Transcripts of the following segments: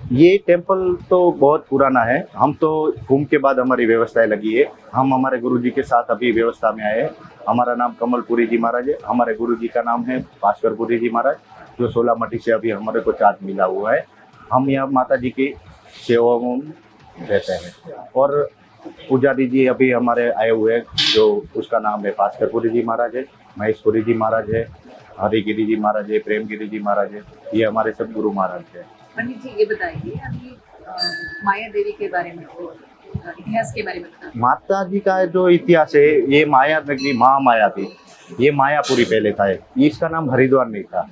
ये टेम्पल तो बहुत पुराना है। हम तो कुंभ के बाद हमारी व्यवस्थाएं लगी है। हम हमारे गुरुजी के साथ अभी व्यवस्था में आए हैं। हमारा नाम कमलपुरी जी महाराज है। हमारे गुरुजी का नाम है भास्करपुरी जी महाराज, जो 16 मटी से अभी हमारे को चार्ज मिला हुआ है। हम यहाँ माता जी की सेवा में रहते हैं। और पुजारी जी अभी हमारे आए हुए हैं, जो उसका नाम है भास्करपुरी जी महाराज है, महेशपुरी जी महाराज है, हरिगिरी जी महाराज है, प्रेमगिरी जी महाराज है। ये हमारे सब गुरु महाराज है। पंडित जी ये बताइए अभी माया देवी के बारे में इतिहास के बारे में बताइए। माता जी का जो इतिहास है, ये माया नगरी महामाया थी। ये मायापुरी पहले था। इसका नाम हरिद्वार नहीं था।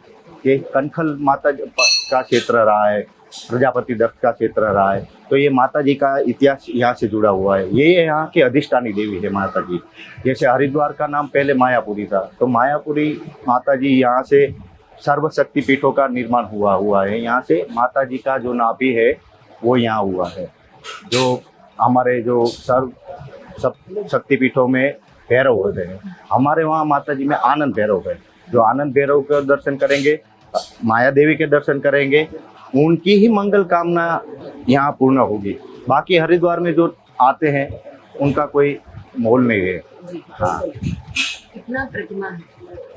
ये कनखल माता का क्षेत्र रहा है, प्रजापति दत्त का क्षेत्र रहा है। तो ये माता जी का इतिहास यहाँ से जुड़ा हुआ है। ये यहाँ की अधिष्ठानी देवी है माता जी। जैसे हरिद्वार का नाम पहले मायापुरी था, तो मायापुरी माता जी यहाँ से सर्वशक्ति पीठों का निर्माण हुआ है। यहाँ से माता जी का जो नाभि है वो यहाँ हुआ है। जो हमारे जो सर्व सब शक्तिपीठों में भैरव होते हैं, हमारे वहाँ माता जी में आनंद भैरव है। जो आनंद भैरव का दर्शन करेंगे, माया देवी के दर्शन करेंगे, उनकी ही मंगल कामना यहाँ पूर्ण होगी। बाकी हरिद्वार में जो आते हैं उनका कोई मोल नहीं है। हाँ, कितना प्रतिमा है,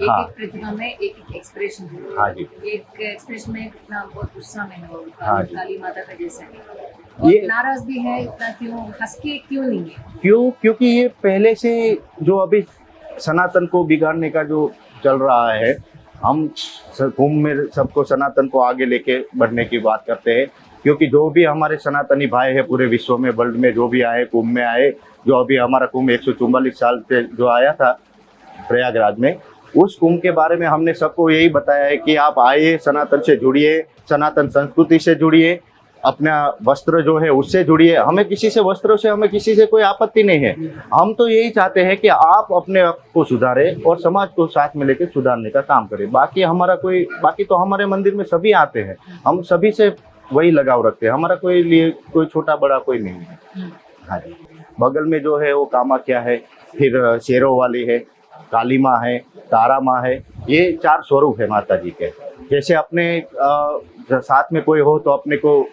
हाँ। एक प्रतिमा में एक एक्सप्रेशन है। हाँ जी। एक एक्सप्रेशन में कितना बहुत गुस्सा में है वो, हाँ जी। काली माता का जैसा है। और ये नाराज भी है इतना, क्यों हंस के क्यों नहीं है? क्योंकि ये पहले से जो अभी सनातन को बिगाड़ने का जो चल रहा है, हम कुंभ में सबको सनातन को आगे लेके बढ़ने की बात करते हैं। क्योंकि जो भी हमारे सनातनी भाई है पूरे विश्व में, वर्ल्ड में जो भी आए, कुंभ में आए, जो अभी हमारा कुंभ 144 साल से जो आया था प्रयागराज में, उस कुंभ के बारे में हमने सबको यही बताया है कि आप आइए, सनातन से जुड़िए, सनातन संस्कृति से जुड़िए, अपना वस्त्र जो है उससे जुड़िए। हमें किसी से वस्त्रों से, हमें किसी से कोई आपत्ति नहीं है। हम तो यही चाहते हैं कि आप अपने आप को सुधारें और समाज को साथ में लेकर सुधारने का काम करें। बाकी तो हमारे मंदिर में सभी आते हैं, हम सभी से वही लगाव रखते हैं। हमारा कोई छोटा बड़ा कोई नहीं है। हाँ जी। बगल में जो है वो कामाख्या है, फिर शेरों वाली है, काली माँ है, तारा माँ है। ये 4 स्वरूप है माता जी के। जैसे अपने साथ में कोई हो तो अपने को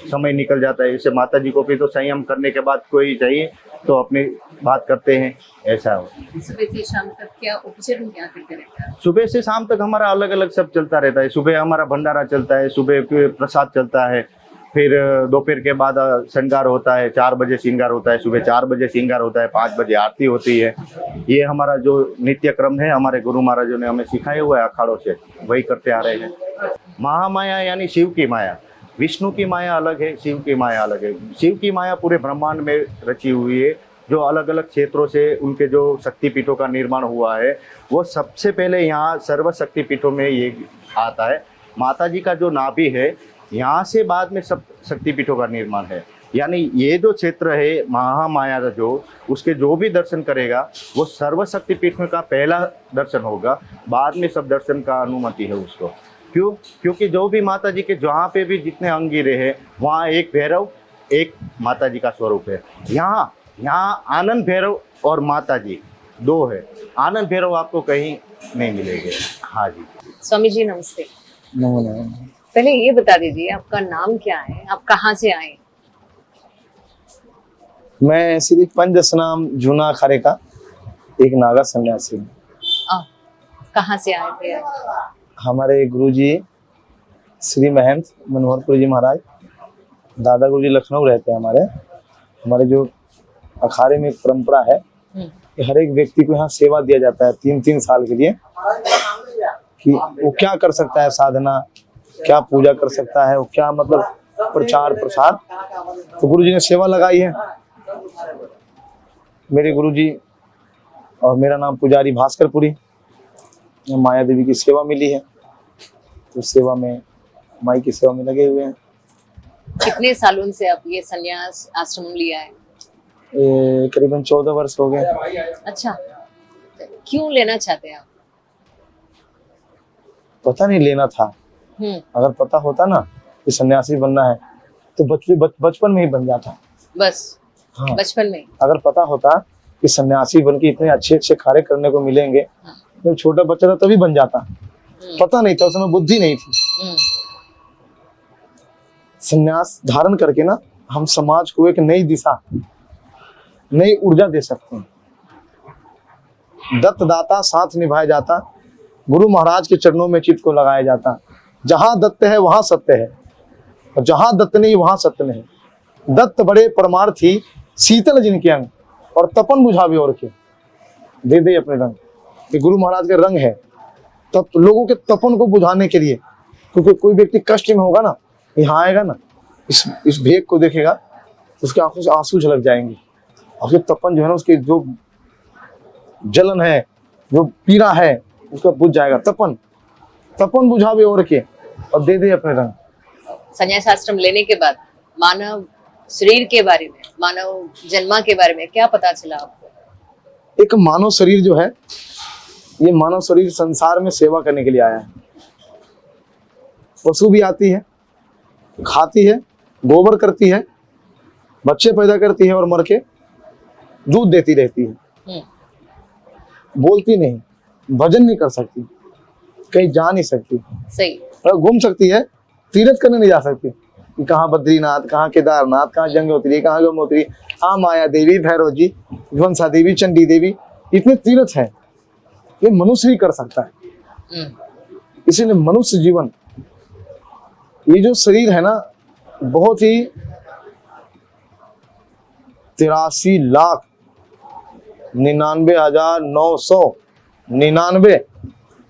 समय निकल जाता है। जैसे माता जी को भी तो संयम करने के बाद कोई चाहिए तो अपनी बात करते हैं, ऐसा हो। सुबह से शाम तक क्या उपचरण क्या करते रहते हैं? सुबह से शाम तक हमारा अलग अलग सब चलता रहता है। सुबह हमारा भंडारा चलता है, सुबह फिर प्रसाद चलता है, फिर दोपहर के बाद श्रृंगार होता है, 4 बजे श्रृंगार होता है, सुबह 4 बजे श्रृंगार होता है, 5 बजे आरती होती है। ये हमारा जो नित्य क्रम है, हमारे गुरु महाराजों ने हमें सिखाया हुआ है अखाड़ों से, वही करते आ रहे हैं। महामाया यानी शिव की माया। विष्णु की माया अलग है, शिव की माया अलग है। शिव की माया पूरे ब्रह्मांड में रची हुई है। जो अलग अलग क्षेत्रों से उनके जो शक्तिपीठों का निर्माण हुआ है, वो सबसे पहले यहाँ सर्व शक्तिपीठों में ये आता है। माता जी का जो नाभि है, यहाँ से बाद में सब शक्तिपीठों का निर्माण है। यानी ये जो क्षेत्र है महामाया का, जो उसके जो भी दर्शन करेगा वो सर्व शक्तिपीठ का पहला दर्शन होगा, बाद में सब दर्शन का अनुमति है उसको। क्योंकि जो भी माता जी के जहाँ पे भी जितने अंगिरे हैं, वहाँ एक भैरव, एक माता जी का स्वरूप है। यहाँ आनंद भैरव और माता जी 2 है। आनंद भैरव आपको कहीं नहीं मिलेंगे। हाँ जी। स्वामी जी नमस्ते। नमो। पहले ये बता दीजिए आपका नाम क्या है, आप कहाँ से आए? मैं श्री पंचस्नाम जूना अखाड़े का एक नागा सन्यासी हूँ। कहाँ से आए थे? हमारे गुरुजी श्री महंत मनोहरपुर जी महाराज, दादा गुरुजी लखनऊ रहते हैं। हमारे जो अखाड़े में एक परंपरा है कि हर एक व्यक्ति को यहाँ सेवा दिया जाता है 3-3 साल के लिए, कि वो क्या कर सकता है, साधना क्या, पूजा कर सकता है, वो क्या मतलब प्रचार प्रसार। तो गुरुजी ने सेवा लगाई है। मेरे गुरुजी और मेरा नाम पुजारी भास्करपुरी, माया देवी की सेवा मिली है, तो सेवा में, माई की सेवा में लगे हुए हैं। कितने सालों से आप ये संन्यास आश्रम लिया है? करीबन 14 वर्ष हो गए। अच्छा, क्यों लेना चाहते हैं आप? पता नहीं लेना था। अगर पता होता ना कि सन्यासी बनना है तो बचपन में ही बन जाता। बस हाँ। बचपन में अगर पता होता कि सन्यासी बन के इतने अच्छे अच्छे कार्य करने को मिलेंगे, जब छोटा बच्चा था तभी बन जाता। पता नहीं था, उस समय बुद्धि नहीं थी। संन्यास धारण करके ना हम समाज को एक नई दिशा, नई ऊर्जा दे सकते हैं। दत्त दाता साथ निभाया जाता, गुरु महाराज के चरणों में चित्त को लगाया जाता। जहां दत्त है वहां सत्य है, और जहां दत्त नहीं वहां सत्य नहीं। दत्त बड़े परमार्थी, शीतल जिनके अंग, और तपन बुझावे और के दे दे अपने रंग। ये गुरु महाराज का रंग है, तब लोगों के तपन को बुझाने के लिए। क्योंकि कोई व्यक्ति कष्ट में होगा ना, यहाँ आएगा ना, इस भेग को देखेगा, उसके आंखों से आंसू झलक जाएंगे, और उसके तपन जो है ना, उसकी जो जलन है, जो पीड़ा है, उसका बुझ जाएगा। तपन बुझावे और के, और दे दे अपने रंग। संन्यास आश्रम लेने के बाद मानव शरीर के बारे में, मानव जन्मा के बारे में क्या पता चला आपको? एक मानव शरीर जो है, ये मानव शरीर संसार में सेवा करने के लिए आया है। पशु भी आती है, खाती है, गोबर करती है, बच्चे पैदा करती है, और मर के दूध देती रहती है। बोलती नहीं, भजन नहीं कर सकती, कहीं जा नहीं सकती, सही, घूम सकती है, तीर्थ करने नहीं जा सकती कि कहाँ बद्रीनाथ, कहाँ केदारनाथ, कहाँ गंगोत्री, कहाँ गंगोत्री, हाँ माया देवी, भैरव जी, विवंसा देवी, चंडी देवी, इतने तीर्थ है। ये मनुष्य ही कर सकता है। इसीलिए मनुष्य जीवन, ये जो शरीर है ना, बहुत ही 83,99,999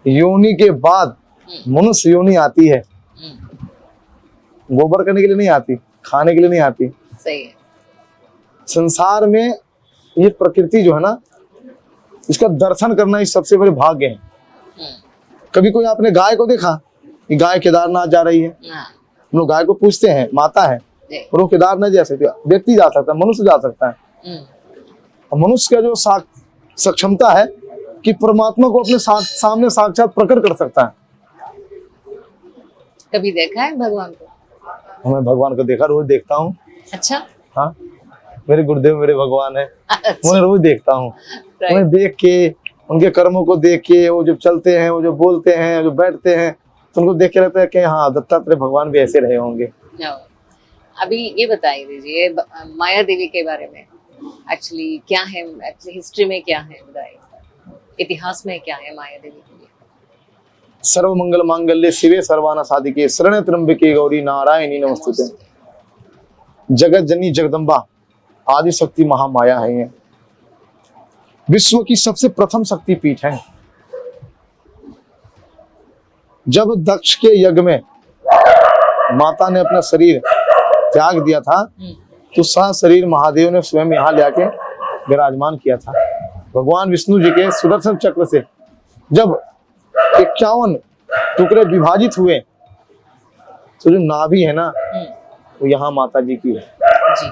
योनि के बाद मनुष्य योनि आती है। गोबर करने के लिए नहीं आती, खाने के लिए नहीं आती। सही है। संसार में ये प्रकृति जो है ना, इसका दर्शन करना ही सबसे बड़े भाग्य है। कभी कोई आपने गाय को देखा कि गाय केदारनाथ जा रही है? हम लोग गाय को पूछते हैं, माता है, और वो केदारनाथ जा सकती है। व्यक्ति जा सकता है, मनुष्य जा सकता है। और मनुष्य का जो सक्षमता है कि परमात्मा को अपने सामने साक्षात प्रकट कर सकता है। कभी देखा है भगवान को? मैं भगवान को देखा, रोज देखता हूँ। अच्छा। हाँ, मेरे गुरुदेव मेरे भगवान है। अच्छा। मैं रोज देखता हूँ। मैं देख के, उनके कर्मों को देख के, वो जो चलते हैं, वो जो बोलते हैं, जो बैठते हैं, तो उनको देख के लगता है कि हाँ, दत्तात्रेय भगवान भी ऐसे रहे होंगे। अभी ये बताइए दीजिए माया देवी के बारे में, एक्चुअली क्या है, एक्चुअली हिस्ट्री में क्या है, बताइए, इतिहास में क्या है माया देवी के लिए? सर्व मंगल मांगल्ये शिवे सर्वाना साधिके शरण्य त्र्यंबके गौरी नारायणी नमस्तुते। जगत जननी जगदम्बा आदि शक्ति महामाया है। ये विश्व की सबसे प्रथम शक्ति पीठ है। जब दक्ष के यज्ञ में माता ने अपना शरीर त्याग दिया था, तो सह शरीर महादेव ने स्वयं यहाँ लाके विराजमान किया था। भगवान विष्णु जी के सुदर्शन चक्र से जब 51 टुकड़े विभाजित हुए, तो जो नाभि है ना, वो यहाँ माता जी की है जी।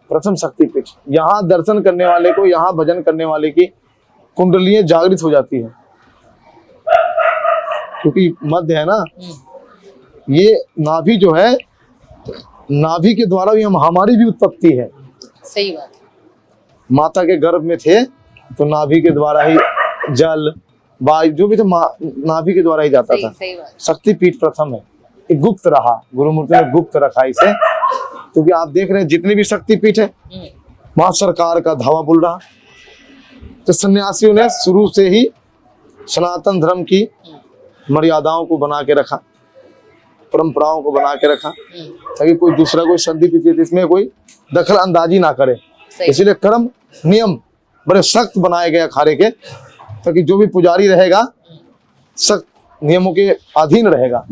प्रथम शक्तिपीठ। यहाँ दर्शन करने वाले को, यहाँ भजन करने वाले की कुंडलियां जागृत हो जाती है, क्योंकि मध्य है ना, ये नाभि जो है, नाभि के द्वारा भी हमारी भी उत्पत्ति है। सही बात। माता के गर्भ में थे तो नाभि के द्वारा ही जल वायु जो भी था नाभि के द्वारा ही जाता था। सही बात। शक्तिपीठ प्रथम है, एक गुप्त रहा, गुरु मूर्ति ने गुप्त रखा इसे, क्योंकि आप देख रहे हैं जितने भी शक्तिपीठ है वहां सरकार का धावा बोल रहा। तो सन्यासियों ने शुरू से ही सनातन धर्म की मर्यादाओं को बना के रखा, परंपराओं को बना के रखा, ताकि कोई दूसरा कोई संधि पीछे इसमें कोई दखल अंदाजी ना करे। इसलिए कर्म नियम बड़े सख्त बनाए गए अखाड़े के, ताकि जो भी पुजारी रहेगा सख्त नियमों के अधीन रहेगा।